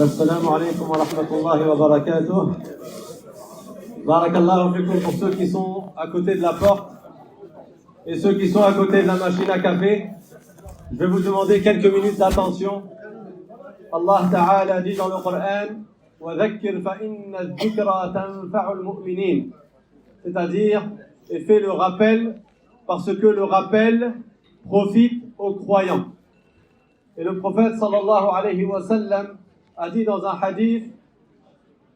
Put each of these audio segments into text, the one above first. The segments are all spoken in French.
Assalamu alaikum wa rahmatullahi wa barakatuh. Barakallahu fikum pour ceux qui sont à côté de la porte et ceux qui sont à côté de la machine à café. Je vais vous demander quelques minutes d'attention. Allah Ta'ala dit dans le Coran wa dhakkir fa inna dhikra tanfa'ul mu'minin. C'est-à-dire, et fais le rappel parce que le rappel profite aux croyants. Et le prophète sallallahu alayhi wa sallam a dit dans un hadith: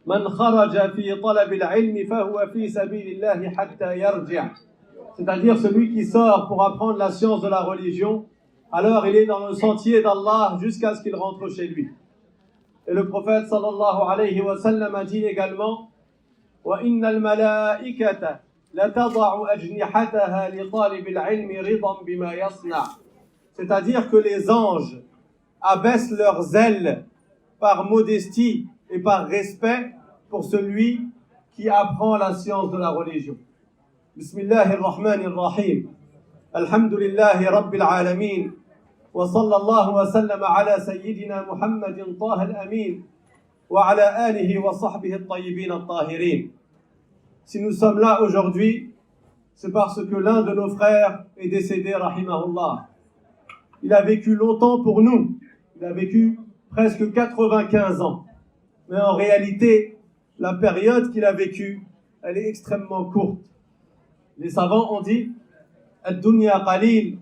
Man kharaja fi talab al-ilm fa huwa fi sabilillah hatta yarji'. C'est-à-dire celui qui sort pour apprendre la science de la religion, alors il est dans le sentier d'Allah jusqu'à ce qu'il rentre chez lui. Et le prophète sallallahu alayhi wa sallam a dit également: Wa innal malaikata la tad'u ajnihataha li talib al-ilm ridan bima yasna'. C'est-à-dire que les anges abaissent leurs ailes par modestie et par respect pour celui qui apprend la science de la religion. Bismillahirrahmanirrahim. Alhamdulillahi Rabbil Alamin. Wa sallallahu wa sallama ala sayyidina Muhammadin Taha al-Amin. Wa ala alihi wa sahbihi al-tayyibin al-tahirin. Si nous sommes là aujourd'hui, c'est parce que l'un de nos frères est décédé, rahimahullah. Il a vécu longtemps pour nous. Il a vécu presque 95 ans. Mais en réalité, la période qu'il a vécue, elle est extrêmement courte. Les savants ont dit: Ad-dunya qalil,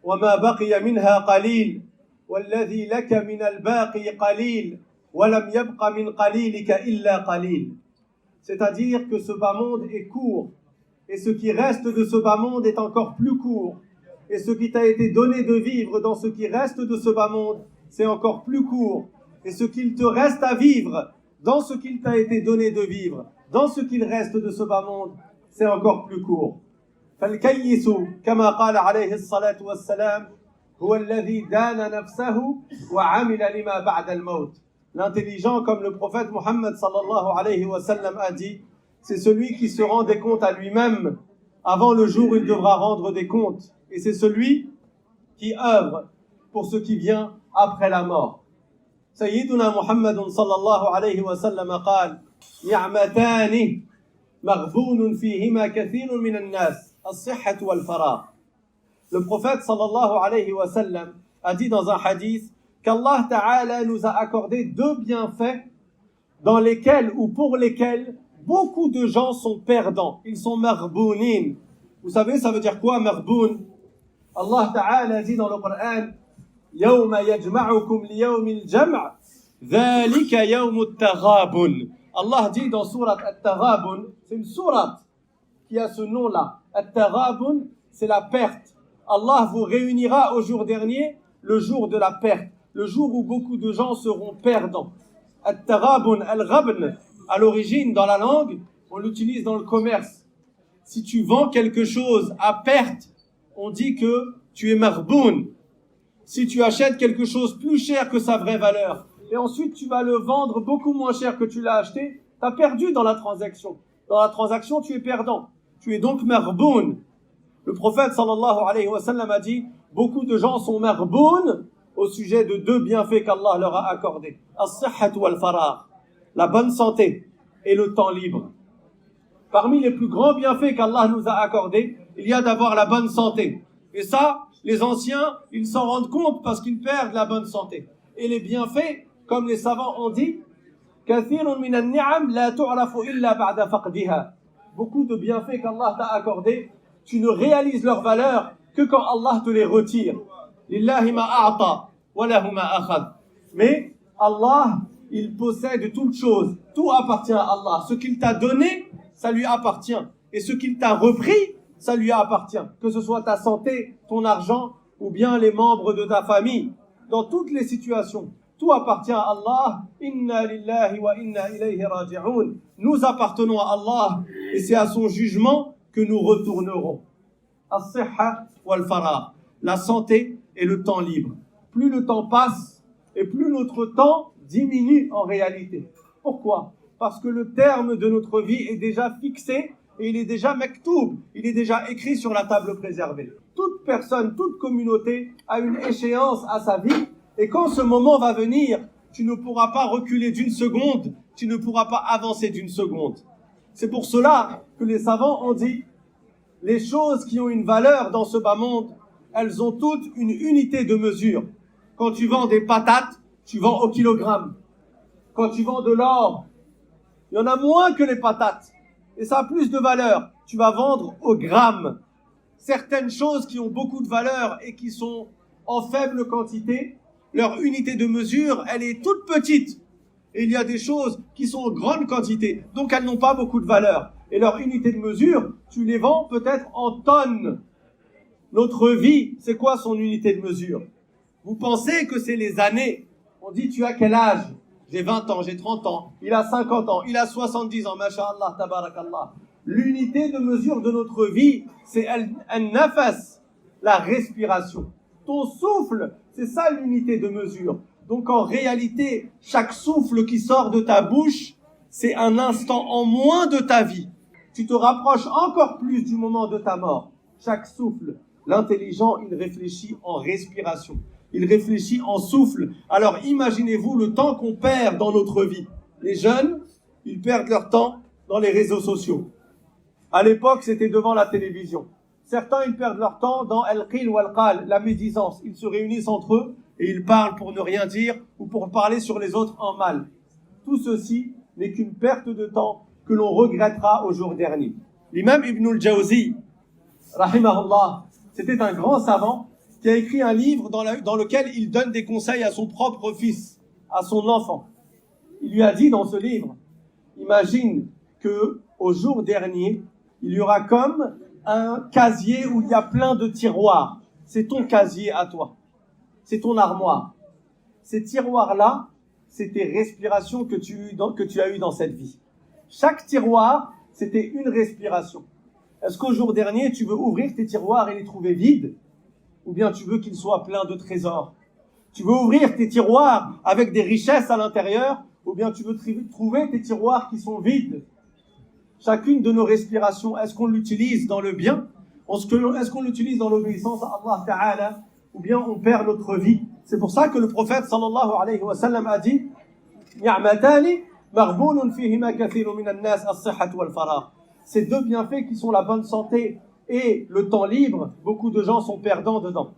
wa ma baqiya minha qalil, walladhi laka min al-baqi qalil, wa lam yabqa min qalilika illa qalil. C'est-à-dire que ce bas monde est court, et ce qui reste de ce bas monde est encore plus court. Et ce qui t'a été donné de vivre dans ce qui reste de ce bas monde, c'est encore plus court. Et ce qu'il te reste à vivre dans ce qu'il t'a été donné de vivre, dans ce qu'il reste de ce bas monde, c'est encore plus court. فالكيس كما قال عليه الصلاة والسلام هو الذي دان نفسه وعمل لما بعد الموت. L'intelligent, comme le prophète Muhammad sallallahu alayhi wa sallam a dit, c'est celui qui se rend des comptes à lui-même avant le jour où il devra rendre des comptes. Et c'est celui qui œuvre pour ce qui vient après la mort. Sayyiduna Muhammadun sallallahu alayhi wa sallam قال نعمتان مغبون فيهما كثير من الناس الصحة والفراغ. Le prophète sallallahu alayhi wa sallam a dit dans un hadith qu'Allah Ta'ala nous a accordé deux bienfaits dans lesquels ou pour lesquels beaucoup de gens sont perdants. Ils sont maghbounin. Vous savez, ça veut dire quoi, maghboun? Allah Ta'ala dit dans le Coran: Yawma yajma'ukum liyawm al-jam' dhalika yawm at-taghabun. Allah dit dans sourate At-Taghabun, c'est une sourate qui a ce nom-là. At-Taghabun, c'est la perte. Allah vous réunira au jour dernier, le jour de la perte, le jour où beaucoup de gens seront perdants. At-Taghabun, al-ghabn, à l'origine dans la langue, on l'utilise dans le commerce. Si tu vends quelque chose à perte, on dit que tu es marboun. Si tu achètes quelque chose plus cher que sa vraie valeur, et ensuite tu vas le vendre beaucoup moins cher que tu l'as acheté, tu as perdu dans la transaction. Dans la transaction, tu es perdant. Tu es donc marboun. Le prophète sallallahu alayhi wa sallam a dit: beaucoup de gens sont marboun au sujet de deux bienfaits qu'Allah leur a accordés. As-sihhat wal-faragh, la bonne santé et le temps libre. Parmi les plus grands bienfaits qu'Allah nous a accordés, il y a d'avoir la bonne santé. Et ça, les anciens, ils s'en rendent compte parce qu'ils perdent la bonne santé. Et les bienfaits, comme les savants ont dit, beaucoup de bienfaits qu'Allah t'a accordés, tu ne réalises leur valeur que quand Allah te les retire. Mais Allah, il possède toutes choses. Tout appartient à Allah. Ce qu'il t'a donné, ça lui appartient. Et ce qu'il t'a repris, ça lui appartient. Que ce soit ta santé, ton argent, ou bien les membres de ta famille. Dans toutes les situations, tout appartient à Allah. Inna lillahi wa inna ilayhi raji'un. Nous appartenons à Allah et c'est à son jugement que nous retournerons. As-sihha wal-faragh, la santé et le temps libre. Plus le temps passe et plus notre temps diminue en réalité. Pourquoi? Parce que le terme de notre vie est déjà fixé et il est déjà maktoub, il est déjà écrit sur la table préservée. Toute personne, toute communauté a une échéance à sa vie et quand ce moment va venir, tu ne pourras pas reculer d'une seconde, tu ne pourras pas avancer d'une seconde. C'est pour cela que les savants ont dit, les choses qui ont une valeur dans ce bas monde, elles ont toutes une unité de mesure. Quand tu vends des patates, tu vends au kilogramme. Quand tu vends de l'or, il y en a moins que les patates. Et ça a plus de valeur. Tu vas vendre au gramme. Certaines choses qui ont beaucoup de valeur et qui sont en faible quantité, leur unité de mesure, elle est toute petite. Et il y a des choses qui sont en grande quantité, donc elles n'ont pas beaucoup de valeur. Et leur unité de mesure, tu les vends peut-être en tonnes. Notre vie, c'est quoi son unité de mesure? Vous pensez que c'est les années? On dit, tu as quel âge? J'ai 20 ans, j'ai 30 ans, il a 50 ans, il a 70 ans, masha'Allah, tabarakallah. L'unité de mesure de notre vie, c'est al-nafas, la respiration. Ton souffle, c'est ça l'unité de mesure. Donc en réalité, chaque souffle qui sort de ta bouche, c'est un instant en moins de ta vie. Tu te rapproches encore plus du moment de ta mort. Chaque souffle, l'intelligent, il réfléchit en respiration. Il réfléchit en souffle. Alors imaginez-vous le temps qu'on perd dans notre vie. Les jeunes, ils perdent leur temps dans les réseaux sociaux. À l'époque, c'était devant la télévision. Certains, ils perdent leur temps dans al-qil ou al-qal, la médisance. Ils se réunissent entre eux et ils parlent pour ne rien dire ou pour parler sur les autres en mal. Tout ceci n'est qu'une perte de temps que l'on regrettera au jour dernier. L'imam Ibn al-Jawzi, rahimahullah, c'était un grand savant qui a écrit un livre dans lequel il donne des conseils à son propre fils, à son enfant. Il lui a dit dans ce livre, imagine que au jour dernier, il y aura comme un casier où il y a plein de tiroirs. C'est ton casier à toi. C'est ton armoire. Ces tiroirs-là, c'est tes respirations que tu as eues dans cette vie. Chaque tiroir, c'était une respiration. Est-ce qu'au jour dernier, tu veux ouvrir tes tiroirs et les trouver vides? Ou bien tu veux qu'ils soient pleins de trésors? Tu veux ouvrir tes tiroirs avec des richesses à l'intérieur? Ou bien tu veux trouver tes tiroirs qui sont vides? Chacune de nos respirations, est-ce qu'on l'utilise dans le bien? Est-ce qu'on l'utilise dans l'obéissance à Allah Ta'ala? Ou bien on perd notre vie? C'est pour ça que le prophète sallallahu alayhi wa sallam a dit Ni'matani maghbounun fihima kathirun minan nas as-sihhat wal faragh. Ces deux bienfaits qui sont la bonne santé et le temps libre, beaucoup de gens sont perdants dedans.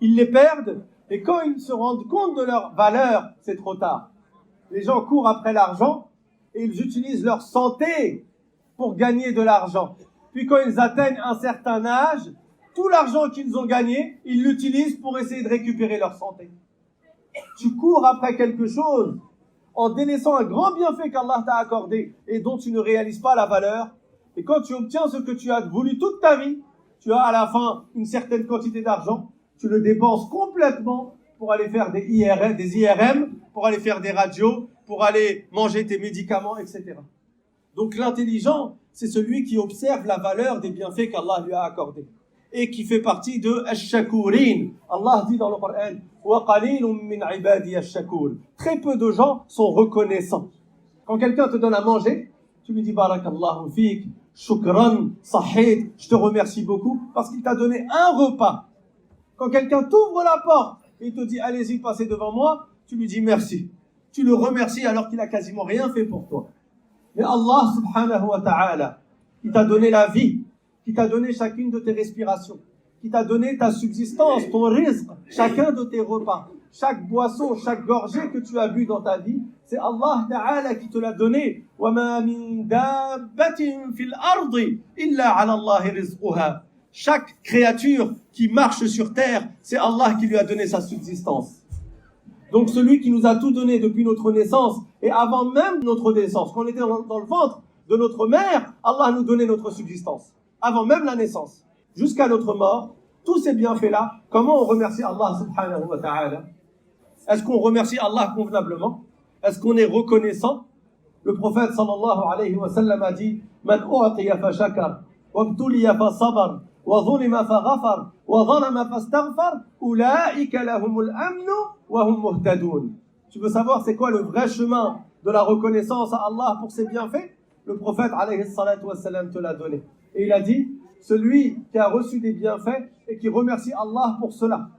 Ils les perdent et quand ils se rendent compte de leur valeur, c'est trop tard. Les gens courent après l'argent et ils utilisent leur santé pour gagner de l'argent. Puis quand ils atteignent un certain âge, tout l'argent qu'ils ont gagné, ils l'utilisent pour essayer de récupérer leur santé. Tu cours après quelque chose en délaissant un grand bienfait qu'Allah t'a accordé et dont tu ne réalises pas la valeur. Et quand tu obtiens ce que tu as voulu toute ta vie, tu as à la fin une certaine quantité d'argent, tu le dépenses complètement pour aller faire des IRM, pour aller faire des radios, pour aller manger tes médicaments, etc. Donc l'intelligent, c'est celui qui observe la valeur des bienfaits qu'Allah lui a accordés et qui fait partie de Ash-Shakurin. Allah dit dans le Coran wa qalilun min ibadi ash-shakur. Très peu de gens sont reconnaissants. Quand quelqu'un te donne à manger, tu lui dis barakallahu fik, shukran, sahid, je te remercie beaucoup parce qu'il t'a donné un repas. Quand quelqu'un t'ouvre la porte et te dit allez-y, passez devant moi, tu lui dis merci. Tu le remercies alors qu'il a quasiment rien fait pour toi. Mais Allah subhanahu wa ta'ala, qui t'a donné la vie, qui t'a donné chacune de tes respirations, qui t'a donné ta subsistance, ton rizq, chacun de tes repas, chaque boisson, chaque gorgée que tu as bu dans ta vie, c'est Allah Ta'ala qui te l'a donné. وَمَا مِن دَابَّةٍ فِي الْأَرْضِ إِلَّا عَلَى اللَّهِ رِزْقُهَا. Chaque créature qui marche sur terre, c'est Allah qui lui a donné sa subsistance. Donc celui qui nous a tout donné depuis notre naissance, et avant même notre naissance, quand on était dans le ventre de notre mère, Allah nous donnait notre subsistance. Avant même la naissance, jusqu'à notre mort, tous ces bienfaits-là, comment on remercie Allah subhanahu wa ta'ala? Est-ce qu'on remercie Allah convenablement? Est-ce qu'on est reconnaissant? Le prophète sallallahu alayhi wa sallam a dit Man u'tiya fa shakar, wa btuliya fa sabar, wa zulima fa ghafar, wa zalama fa staghfar, ulaika lahumul amnu wa hum muhtadoun. Tu veux savoir c'est quoi le vrai chemin de la reconnaissance à Allah pour ses bienfaits? Le prophète alayhi salatu wa sallam te l'a donné. Et il a dit, celui qui a reçu des bienfaits et qui remercie Allah pour cela.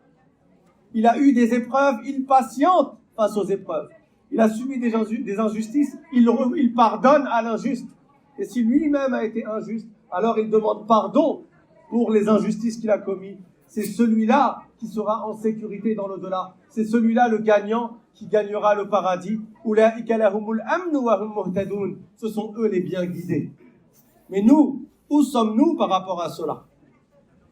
Il a eu des épreuves, il patiente. face aux épreuves. Il a subi des injustices, il pardonne à l'injuste. Et si lui-même a été injuste, alors il demande pardon pour les injustices qu'il a commises. C'est celui-là qui sera en sécurité dans l'au-delà. C'est celui-là le gagnant qui gagnera le paradis. Ce sont eux les bien guidés. Mais nous, où sommes-nous par rapport à cela?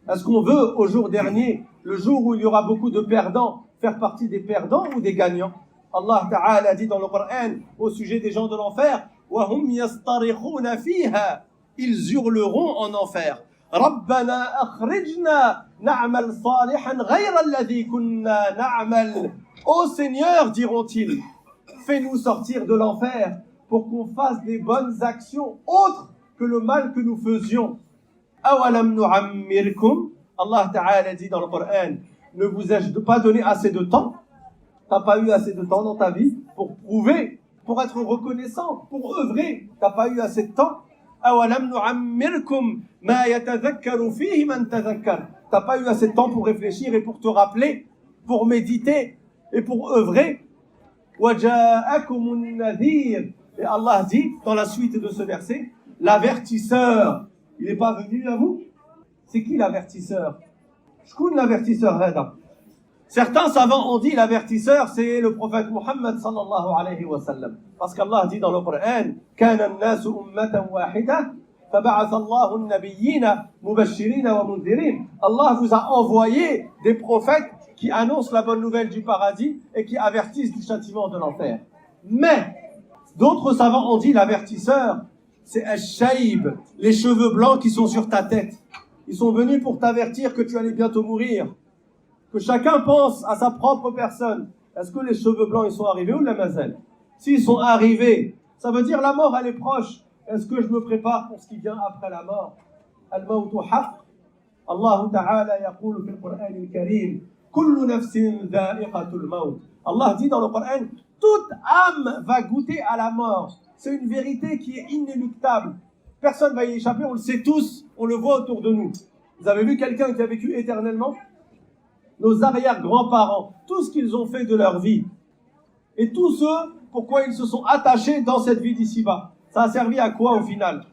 Est-ce qu'on veut, au jour dernier, le jour où il y aura beaucoup de perdants, faire partie des perdants ou des gagnants? Allah Ta'ala dit dans le Coran, au sujet des gens de l'enfer, وَهُمْ يَسْتَرِخُونَ فِيهَا. Ils hurleront en enfer. رَبَّنَا أَخْرِجْنَا نَعْمَلْ صَالِحًا غَيْرَ الَّذِي كُنَّا نَعْمَلْ. Ô Seigneur, diront-ils, fais-nous sortir de l'enfer pour qu'on fasse des bonnes actions autres que le mal que nous faisions. أَوَلَمْ نُعَمِّرْكُمْ. Allah Ta'ala dit dans le Coran, ne vous ai-je pas donné assez de temps? T'as pas eu assez de temps dans ta vie pour prouver, pour être reconnaissant, pour œuvrer. T'as pas eu assez de temps. أَوَلَمْ نُعَمِّرْكُمْ مَا يَتَذَكَّرُ فِيهِ مَنْ تَذَكَّرَ. T'as pas eu assez de temps pour réfléchir et pour te rappeler, pour méditer et pour œuvrer. وَجَاءَكُمُ النَّذِيرُ. Et Allah dit, dans la suite de ce verset, l'avertisseur, il n'est pas venu à vous? C'est qui l'avertisseur? Je connais l'avertisseur, Hada. Certains savants ont dit l'avertisseur, c'est le prophète Muhammad sallallahu alayhi wa sallam. Parce qu'Allah dit dans le Coran, كَانَ النَّاسُ أُمَّةً وَاحِدَةً فَبَعَثَ اللَّهُ النَّبِيِّينَ مُبَشِّرِينَ وَمُنذِرِينَ. Allah vous a envoyé des prophètes qui annoncent la bonne nouvelle du paradis et qui avertissent du châtiment de l'enfer. Mais, d'autres savants ont dit l'avertisseur, c'est Ash-Shaib, les cheveux blancs qui sont sur ta tête. Ils sont venus pour t'avertir que tu allais bientôt mourir. Que chacun pense à sa propre personne. Est-ce que les cheveux blancs, ils sont arrivés ou la mazelle? S'ils sont arrivés, ça veut dire la mort, elle est proche. Est-ce que je me prépare pour ce qui vient après la mort? Al-mawtu haqq. Allah Ta'ala yaqulu fil Qur'an al-Karim, kullu nafsin dha'iqatul maut. Allah dit dans le Coran, toute âme va goûter à la mort. C'est une vérité qui est inéluctable. Personne ne va y échapper, on le sait tous, on le voit autour de nous. Vous avez vu quelqu'un qui a vécu éternellement? Nos arrière-grands-parents, tout ce qu'ils ont fait de leur vie, et tous ceux pourquoi ils se sont attachés dans cette vie d'ici-bas. Ça a servi à quoi au final?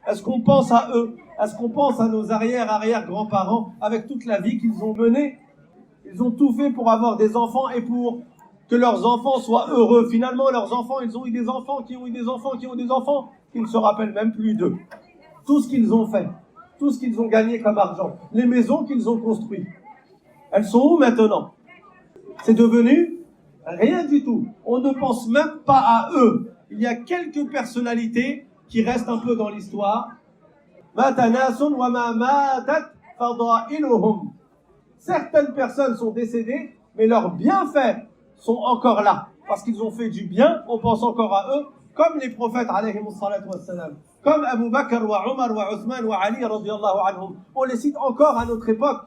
Est-ce qu'on pense à eux? Est-ce qu'on pense à nos arrière-grands-parents avec toute la vie qu'ils ont menée? Ils ont tout fait pour avoir des enfants et pour que leurs enfants soient heureux. Finalement, leurs enfants, ils ont eu des enfants, qui ont eu des enfants, qui ont des enfants, qui ne se rappellent même plus d'eux. Tout ce qu'ils ont fait, tout ce qu'ils ont gagné comme argent, les maisons qu'ils ont construites, elles sont où maintenant? C'est devenu rien du tout. On ne pense même pas à eux. Il y a quelques personnalités qui restent un peu dans l'histoire. Certaines personnes sont décédées, mais leurs bienfaits sont encore là. Parce qu'ils ont fait du bien, on pense encore à eux, comme les prophètes, comme Abu Bakr, wa Umar, wa Uthman, wa Ali, radiyallahu anhum. On les cite encore à notre époque,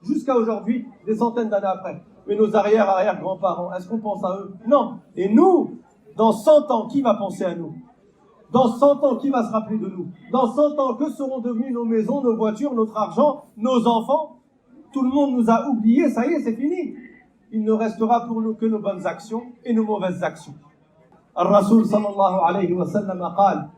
jusqu'à aujourd'hui, des centaines d'années après. Mais nos arrière-grands-parents, est-ce qu'on pense à eux? Non. Et nous, dans 100 ans, qui va penser à nous? Dans 100 ans, qui va se rappeler de nous? Dans 100 ans, que seront devenues nos maisons, nos voitures, notre argent, nos enfants? Tout le monde nous a oubliés, ça y est, c'est fini. Il ne restera pour nous que nos bonnes actions et nos mauvaises actions. Al-Rasul sallallahu alayhi wa sallam قال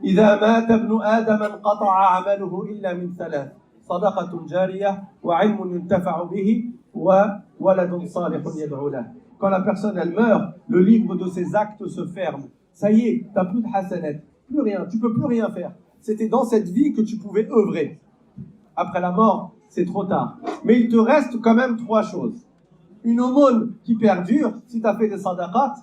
إذا مات ابن آدم انقطع عمله إلا من ثلاث صدقة جارية وعلم ينتفع به وولد صالح يدعو له. Quand la personne elle meurt, le livre de ses actes se ferme. Ça y est, t'as plus de hasanat, plus rien, tu peux plus rien faire. C'était dans cette vie que tu pouvais œuvrer. Après la mort, c'est trop tard. Mais il te reste quand même 3 choses. Une aumône qui perdure, si tu as fait des sadaqat,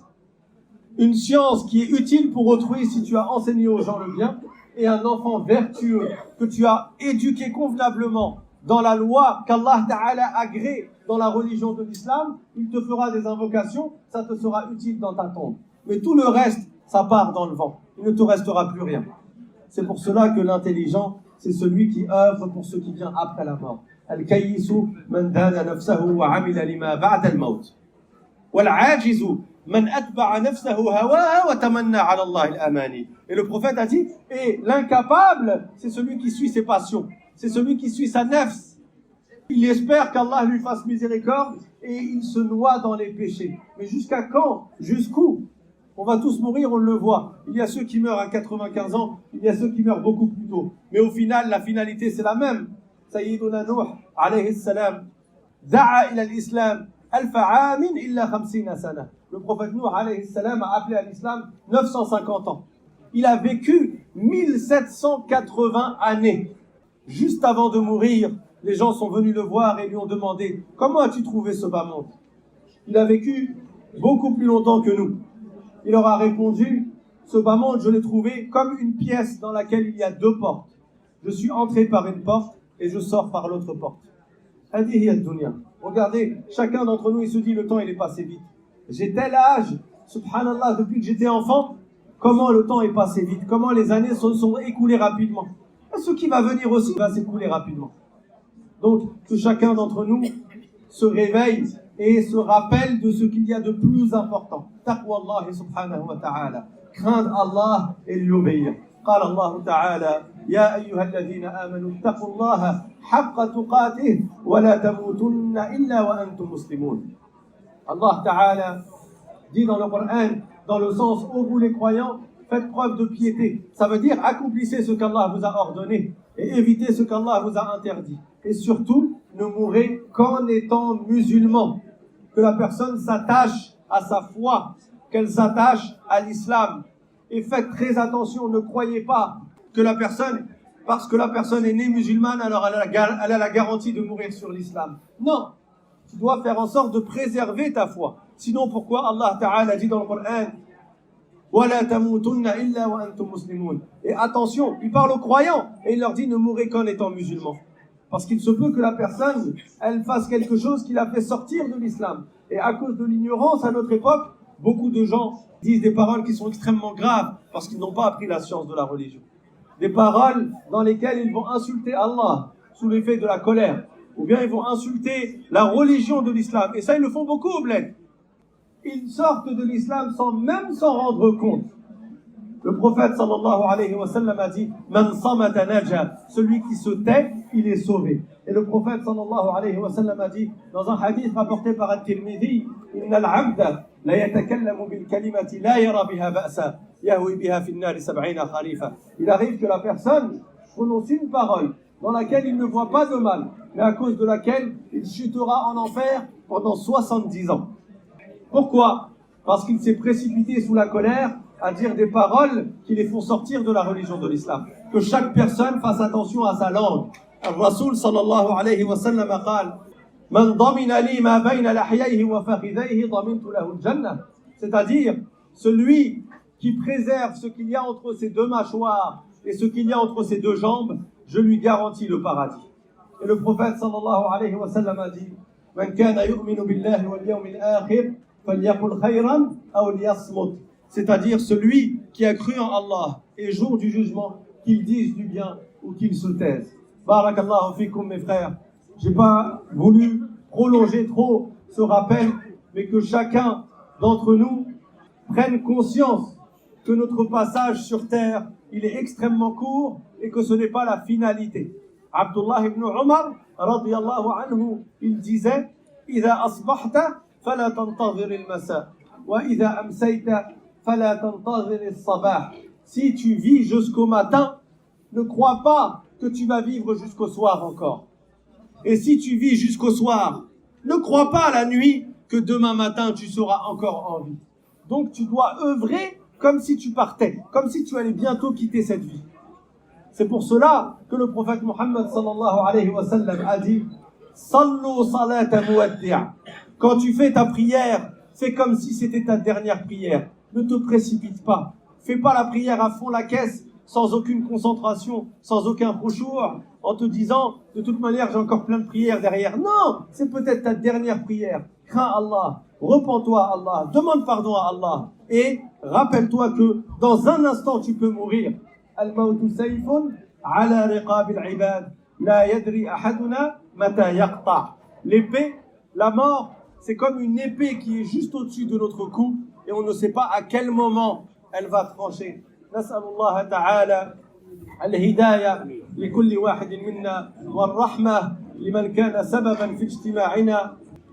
une science qui est utile pour autrui si tu as enseigné aux gens le bien, et un enfant vertueux que tu as éduqué convenablement dans la loi qu'Allah Ta'ala agrée dans la religion de l'islam, il te fera des invocations, ça te sera utile dans ta tombe. Mais tout le reste, ça part dans le vent. Il ne te restera plus rien. C'est pour cela que l'intelligent, c'est celui qui œuvre pour ce qui vient après la mort. Al-kayyisu man dana nafsahu wa amila lima ba'da al-maut. Wal-ajizu man atba'a nafsahu hawaha wa tamanna 'ala Allah al-amani. Et le prophète a dit, et l'incapable, c'est celui qui suit ses passions. C'est celui qui suit sa nafs. Il espère qu'Allah lui fasse miséricorde et il se noie dans les péchés. Mais jusqu'à quand? Jusqu'où? On va tous mourir, on le voit. Il y a ceux qui meurent à 95 ans, il y a ceux qui meurent beaucoup plus tôt. Mais au final, la finalité, c'est la même. Sayyiduna Nuh, alayhi salam, da'a ila l'islam, alfa amin illa 50 sana. Le prophète Nuh, alayhi salam, a appelé à l'islam 950 ans. Il a vécu 1780 années. Juste avant de mourir, les gens sont venus le voir et lui ont demandé « Comment as-tu trouvé ce bas monde ?» Il a vécu beaucoup plus longtemps que nous. Il leur a répondu « Ce bas monde, je l'ai trouvé comme une pièce dans laquelle il y a deux portes. Je suis entré par une porte et je sors par l'autre porte. » Hadihi ad-dunya. Regardez, chacun d'entre nous, il se dit « Le temps, il est passé vite. J'ai tel âge, subhanallah, depuis que j'étais enfant, comment le temps est passé vite, comment les années se sont écoulées rapidement. Et ce qui va venir aussi va s'écouler rapidement. » Donc, que chacun d'entre nous se réveille et se rappelle de ce qu'il y a de plus important. Taqwa Allah subhanahu wa ta'ala. Craindre Allah et lui obéir. قال الله تعالى يا أيها الذين آمنوا اتقوا الله حق تقاته ولا تموتن إلا وأنتم مسلمون. Allah Ta'ala dit dans le Coran, dans le sens où vous les croyants, faites preuve de piété. Ça veut dire accomplissez ce qu'Allah vous a ordonné et évitez ce qu'Allah vous a interdit. Et surtout, ne mourrez qu'en étant musulman. Que la personne s'attache à sa foi, qu'elle s'attache à l'islam. Et faites très attention, ne croyez pas que la personne, parce que la personne est née musulmane, alors elle a la garantie de mourir sur l'islam. Non, tu dois faire en sorte de préserver ta foi. Sinon, pourquoi Allah Ta'ala dit dans le Coran وَلَا تَمُوتُنَّ إِلَّا وَأَنْتُمْ مُسْلِمُونَ. Et attention, il parle aux croyants et il leur dit ne mourrez qu'en étant musulmans. Parce qu'il se peut que la personne, elle fasse quelque chose qui la fait sortir de l'islam. Et à cause de l'ignorance à notre époque, beaucoup de gens disent des paroles qui sont extrêmement graves parce qu'ils n'ont pas appris la science de la religion. Des paroles dans lesquelles ils vont insulter Allah sous l'effet de la colère. Ou bien ils vont insulter la religion de l'islam. Et ça, ils le font beaucoup au bled. Ils sortent de l'islam sans même s'en rendre compte. Le prophète sallallahu alayhi wa sallam a dit Man samata naja, celui qui se tait, il est sauvé. Et le prophète sallallahu alayhi wa sallam a dit dans un hadith rapporté par At-Tirmidhi Inna al-abda la yatakallamu bil kalimati la yara biha ba'sa yahwi biha fi an-nar 70 kharifa. Il arrive que la personne prononce une parole dans laquelle il ne voit pas de mal, mais à cause de laquelle il chutera en enfer pendant 70 ans. Pourquoi? Parce qu'il s'est précipité sous la colère à dire des paroles qui les font sortir de la religion de l'islam. Que chaque personne fasse attention à sa langue. Al-Rasul sallallahu alayhi wa sallam قال من ضمن لي ما بين لحييه وفخذيه ضمنت له الجنة. C'est-à-dire celui qui préserve ce qu'il y a entre ses deux mâchoires et ce qu'il y a entre ses deux jambes, je lui garantis le paradis. Et le prophète sallallahu alayhi wa sallam a dit من كان يؤمن بالله واليوم الآخر فليقل خيرا أو ليصمت. C'est-à-dire celui qui a cru en Allah et jour du jugement, qu'il dise du bien ou qu'il se taise. Barakallahu fikum mes frères. J'ai pas voulu prolonger trop ce rappel, mais que chacun d'entre nous prenne conscience que notre passage sur terre, il est extrêmement court et que ce n'est pas la finalité. Abdullah ibn Umar, radiyallahu anhu, il disait إذا أصبحت فلا تنتظر المساء وإذا أمسيت فلا تنتظر الصباح. Si tu vis jusqu'au matin, ne crois pas que tu vas vivre jusqu'au soir encore. Et si tu vis jusqu'au soir, ne crois pas à la nuit que demain matin tu seras encore en vie. Donc tu dois œuvrer comme si tu partais, comme si tu allais bientôt quitter cette vie. C'est pour cela que le prophète Mohammed sallallahu alayhi wa sallam a dit Sallu salata muwaddi'. Quand tu fais ta prière, fais comme si c'était ta dernière prière. Ne te précipite pas. Fais pas la prière à fond la caisse, sans aucune concentration, sans aucun khushu', en te disant, de toute manière, j'ai encore plein de prières derrière. Non, c'est peut-être ta dernière prière. Crains Allah, repens-toi à Allah, demande pardon à Allah. Et rappelle-toi que dans un instant, tu peux mourir. Al-mawtu sayfun ala riqab al-ibad. La yadri ahaduna mata yaqta. L'épée, la mort, c'est comme une épée qui est juste au-dessus de notre cou et on ne sait pas à quel moment elle va trancher. نسأل الله تعالى الهداية لكل واحد منا والرحمة لمن كان سببا في اجتماعنا.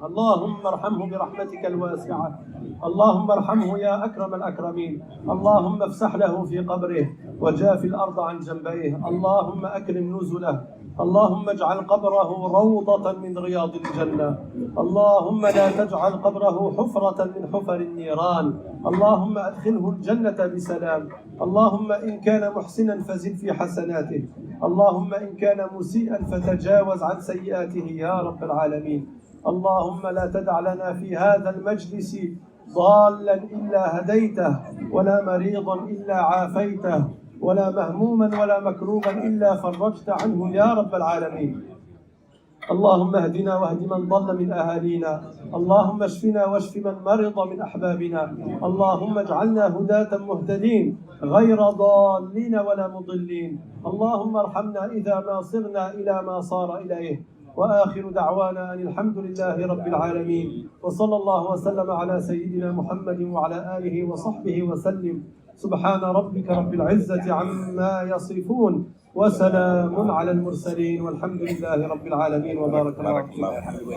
اللهم ارحمه برحمتك الواسعة. اللهم ارحمه يا أكرم الأكرمين. اللهم افسح له في قبره وجاف الأرض عن جنبيه. اللهم أكرم نزله. اللهم اجعل قبره روضة من رياض الجنة. اللهم لا تجعل قبره حفرة من حفر النيران. اللهم أدخله الجنة بسلام. اللهم إن كان محسنا فزد في حسناته. اللهم إن كان مسيئا فتجاوز عن سيئاته يا رب العالمين. اللهم لا تدع لنا في هذا المجلس ضالا إلا هديته، ولا مريضا إلا عافيته، ولا مهموما ولا مكروبا إلا فرجت عنه يا رب العالمين. اللهم اهدنا واهد من ضل من أهالينا. اللهم اشفنا واشف من مرض من أحبابنا. اللهم اجعلنا هداة مهتدين غير ضالين ولا مضلين. اللهم ارحمنا إذا ما صرنا إلى ما صار إليه. وآخر دعوانا أن الحمد لله رب العالمين، وصلى الله وسلم على سيدنا محمد وعلى آله وصحبه وسلم. سبحان ربك رب العزة عما يصفون، وسلام على المرسلين، والحمد لله رب العالمين، وبارك الله فيكم.